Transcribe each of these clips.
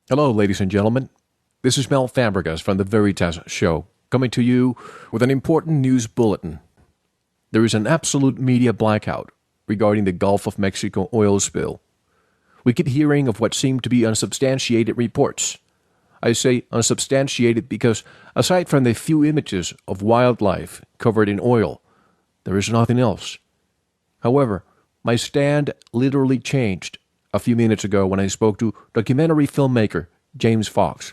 Hello, ladies and gentlemen. This is Mel Fabregas from the Veritas Show, coming to you with an important news bulletin. There is an absolute media blackout regarding the Gulf of Mexico oil spill. We keep hearing of what seem to be unsubstantiated reports. I say unsubstantiated because, aside from the few images of wildlife covered in oil, there is nothing else. However, my stand literally changed a few minutes ago when I spoke to documentary filmmaker James Fox,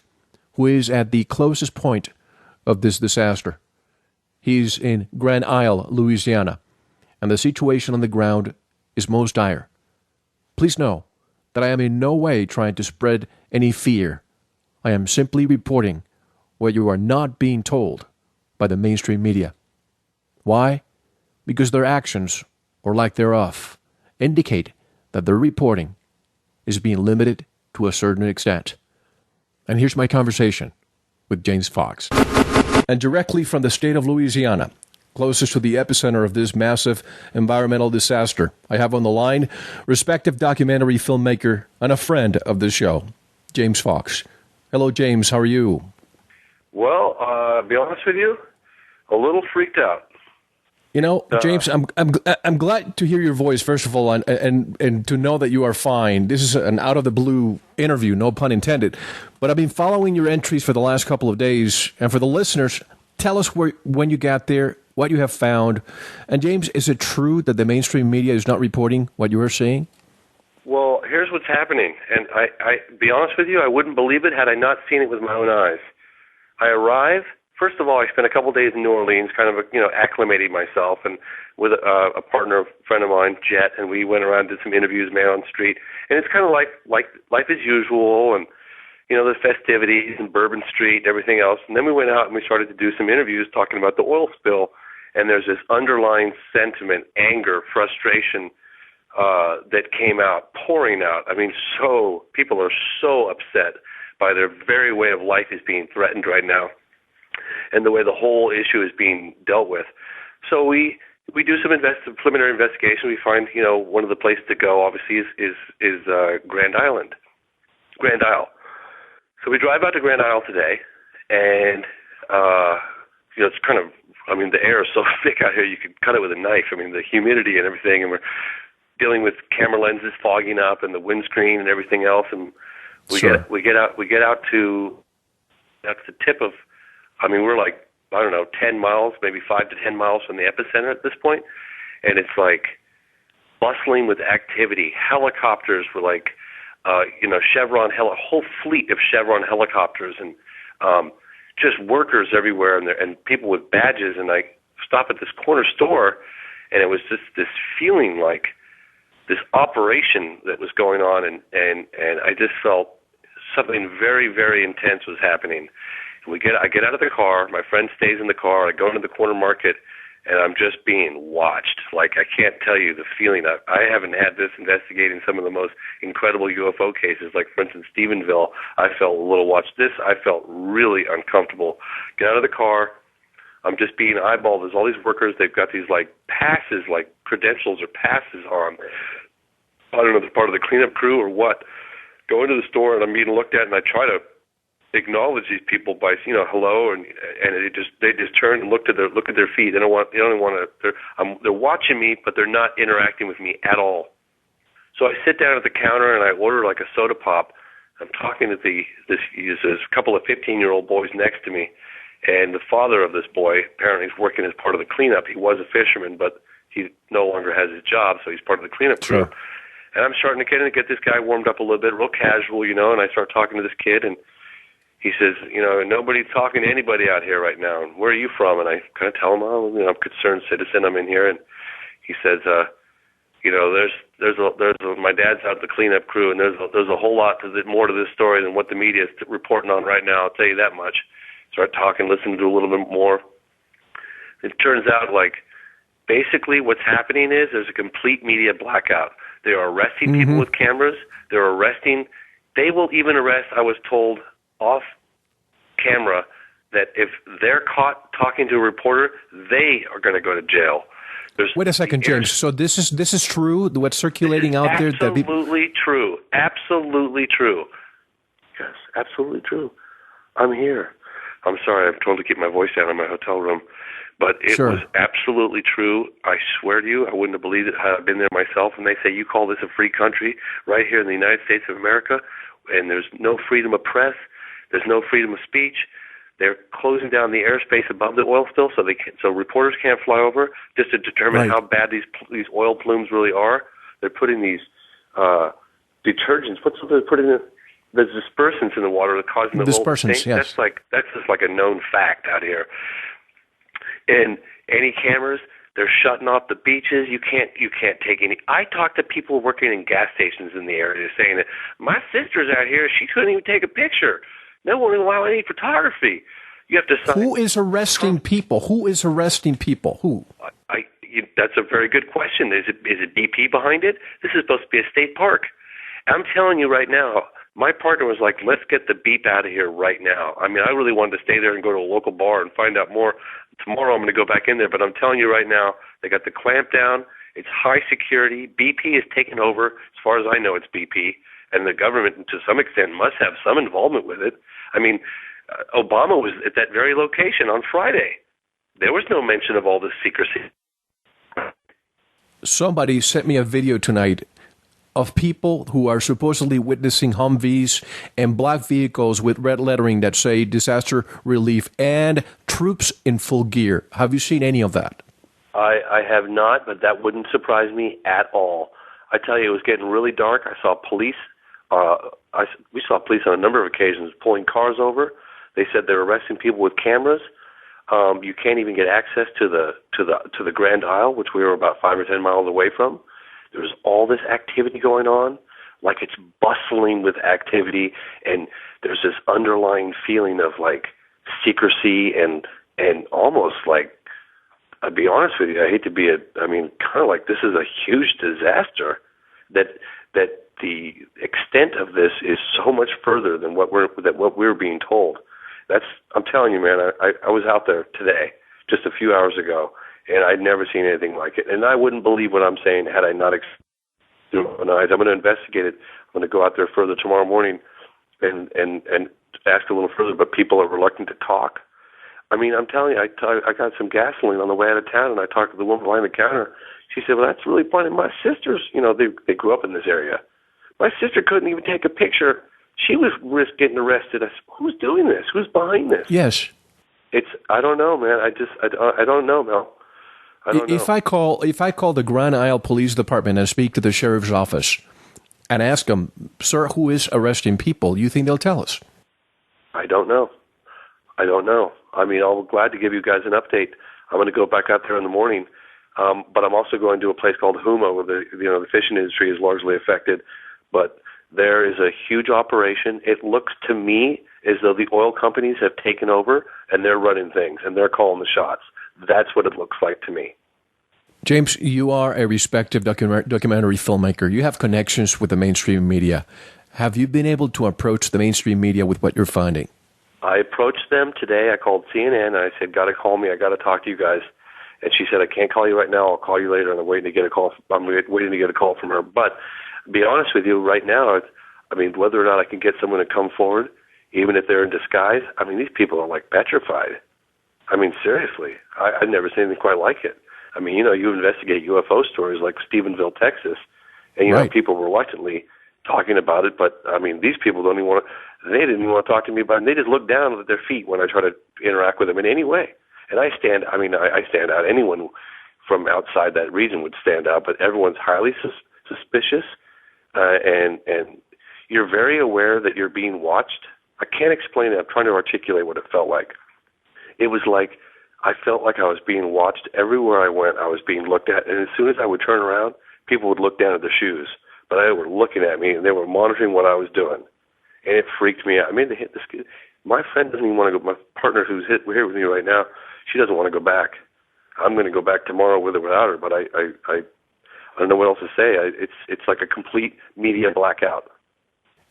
who is at the closest point of this disaster. He's in Grand Isle, Louisiana, and the situation on the ground is most dire. Please know that I am in no way trying to spread any fear. I am simply reporting what you are not being told by the mainstream media. Why? Because their actions, or lack thereof, indicate that their reporting is being limited to a certain extent. And here's my conversation with James Fox. And directly from the state of Louisiana, closest to the epicenter of this massive environmental disaster, I have on the line respective documentary filmmaker and a friend of the show, James Fox. Hello, James. How are you? Well, be honest with you, a little freaked out. You know, James, I'm glad to hear your voice, first of all, and to know that you are fine. This is an out-of-the-blue interview, no pun intended. But I've been following your entries for the last couple of days. And for the listeners, tell us when you got there, what you have found. And, James, is it true that the mainstream media is not reporting what you are seeing? Well, here's what's happening. And I be honest with you, I wouldn't believe it had I not seen it with my own eyes. I arrive. First of all, I spent a couple of days in New Orleans, kind of, acclimating myself, and with a partner, a friend of mine, Jet, and we went around, did some interviews, man on the street, and it's kind of like life as usual, and the festivities and Bourbon Street, and everything else. And then we went out and we started to do some interviews talking about the oil spill, and there's this underlying sentiment, anger, frustration that came out, pouring out. I mean, people are so upset by their very way of life is being threatened right now, and the way the whole issue is being dealt with. So we do some preliminary investigation. We find, one of the places to go, obviously, is Grand Isle. So we drive out to Grand Isle today, and, it's kind of, the air is so thick out here, you could cut it with a knife. The humidity and everything, and we're dealing with camera lenses fogging up and the windscreen and everything else, and we get out to, that's the tip of, we're like, 10 miles, maybe 5 to 10 miles from the epicenter at this point, and it's like bustling with activity. Helicopters were like, Chevron, a whole fleet of Chevron helicopters, and just workers everywhere, and people with badges. And I stop at this corner store, and it was just this feeling like this operation that was going on, and I just felt something very, very intense was happening. I get out of the car, my friend stays in the car, I go into the corner market, and I'm just being watched. Like, I can't tell you the feeling. I haven't had this investigating some of the most incredible UFO cases, like, for instance, Stephenville. I felt a little watched. I felt really uncomfortable. Get out of the car, I'm just being eyeballed. There's all these workers, they've got these, passes, credentials or passes on. I don't know if it's part of the cleanup crew or what. Go into the store, and I'm being looked at, and I try to acknowledge these people by hello, and they just turn and look at their feet. They don't want to. They're watching me, but they're not interacting with me at all. So I sit down at the counter and I order like a soda pop. I'm talking to this couple of 15-year-old boys next to me, and the father of this boy apparently is working as part of the cleanup. He was a fisherman, but he no longer has his job, so he's part of the cleanup crew. Sure. And I'm starting to get this guy warmed up a little bit, real casual, and I start talking to this kid, and he says, nobody's talking to anybody out here right now. And where are you from? And I kind of tell him, I'm a concerned citizen. I'm in here. And he says, my dad's out of the cleanup crew, and there's a whole lot more to this story than what the media is reporting on right now. I'll tell you that much. Start talking, listen to a little bit more. It turns out, basically what's happening is there's a complete media blackout. They are arresting people with cameras. They will even arrest, I was told, off camera, that if they're caught talking to a reporter, they are going to go to jail. Wait a second, James. So this is true? What's circulating out there? Absolutely true. Absolutely true. Yes. absolutely true. I'm here. I'm sorry, I'm told to keep my voice down in my hotel room. But it Sure. was absolutely true. I swear to you, I wouldn't have believed it had I been there myself. And they say, you call this a free country right here in the United States of America, and there's no freedom of press, there's no freedom of speech. They're closing down the airspace above the oil spill so reporters can't fly over just to determine how bad these oil plumes really are. They're putting these detergents. What's they're putting in? The dispersants in the water that causing the dispersants. Yes, that's just like a known fact out here. And any cameras, they're shutting off the beaches. You can't take any. I talked to people working in gas stations in the area saying that my sister's out here. She couldn't even take a picture. No one will allow any photography. You have to sign. Who is arresting people? Who is arresting people? Who? That's a very good question. Is it BP behind it? This is supposed to be a state park. I'm telling you right now, my partner was like, let's get the beep out of here right now. I mean, I really wanted to stay there and go to a local bar and find out more. Tomorrow I'm going to go back in there, but I'm telling you right now, they got the clamp down. It's high security. BP is taking over. As far as I know, it's BP. And the government, to some extent, must have some involvement with it. I mean, Obama was at that very location on Friday. There was no mention of all this secrecy. Somebody sent me a video tonight of people who are supposedly witnessing Humvees and black vehicles with red lettering that say disaster relief and troops in full gear. Have you seen any of that? I have not, but that wouldn't surprise me at all. I tell you, it was getting really dark. I saw police. We saw police on a number of occasions pulling cars over. They said they were arresting people with cameras. You can't even get access to the Grand Isle, which we were about 5 or 10 miles away from. There's all this activity going on, like it's bustling with activity, and there's this underlying feeling of like secrecy and almost like, I'll be honest with you, I hate to be kind of like this is a huge disaster that the extent of this is so much further than what we're being told. I'm telling you, man, I was out there today, just a few hours ago, and I'd never seen anything like it. And I wouldn't believe what I'm saying had I not through my eyes. I'm going to investigate it. I'm going to go out there further tomorrow morning and ask a little further, but people are reluctant to talk. I mean, I'm telling you, I got some gasoline on the way out of town, and I talked to the woman behind the counter. She said, well, that's really funny. My sisters, they grew up in this area. My sister couldn't even take a picture. She was getting arrested. I said, who's doing this? Who's behind this? Yes. I don't know, man. I don't know, Mel. I don't know. If I call the Grand Isle Police Department and speak to the sheriff's office and ask them, sir, who is arresting people, you think they'll tell us? I don't know. I mean, I'm glad to give you guys an update. I'm going to go back out there in the morning, but I'm also going to a place called Huma, where the fishing industry is largely affected. But there is a huge operation. It looks to me as though the oil companies have taken over and they're running things and they're calling the shots. That's what it looks like to me. James, you are a respected documentary filmmaker. You have connections with the mainstream media. Have you been able to approach the mainstream media with what you're finding? I approached them today. I called CNN and I said, got to call me. I got to talk to you guys. And she said, I can't call you right now. I'll call you later. And I'm waiting to get a call from her. But to be honest with you, right now, whether or not I can get someone to come forward, even if they're in disguise, these people are like petrified. Seriously, I've never seen anything quite like it. You investigate UFO stories like Stephenville, Texas, and you have people reluctantly talking about it, but these people don't even want to. They didn't even want to talk to me about it. They just look down at their feet when I try to interact with them in any way. And I stand out. Anyone from outside that region would stand out, but everyone's highly suspicious, and you're very aware that you're being watched. I can't explain it. I'm trying to articulate what it felt like. It was like I felt like I was being watched everywhere I went. I was being looked at, and as soon as I would turn around, people would look down at their shoes. But they were looking at me, and they were monitoring what I was doing, and it freaked me out. They hit this. My friend doesn't even want to go. My partner, who's here with me right now, she doesn't want to go back. I'm going to go back tomorrow with or without her, but I don't know what else to say. It's like a complete media blackout.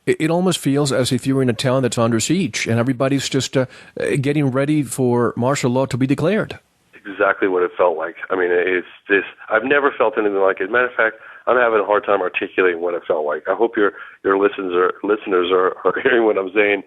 It almost feels as if you're in a town that's under siege, and everybody's just getting ready for martial law to be declared. Exactly what it felt like. It's this. I've never felt anything like it. As a matter of fact, I'm having a hard time articulating what it felt like. I hope your listeners are hearing what I'm saying.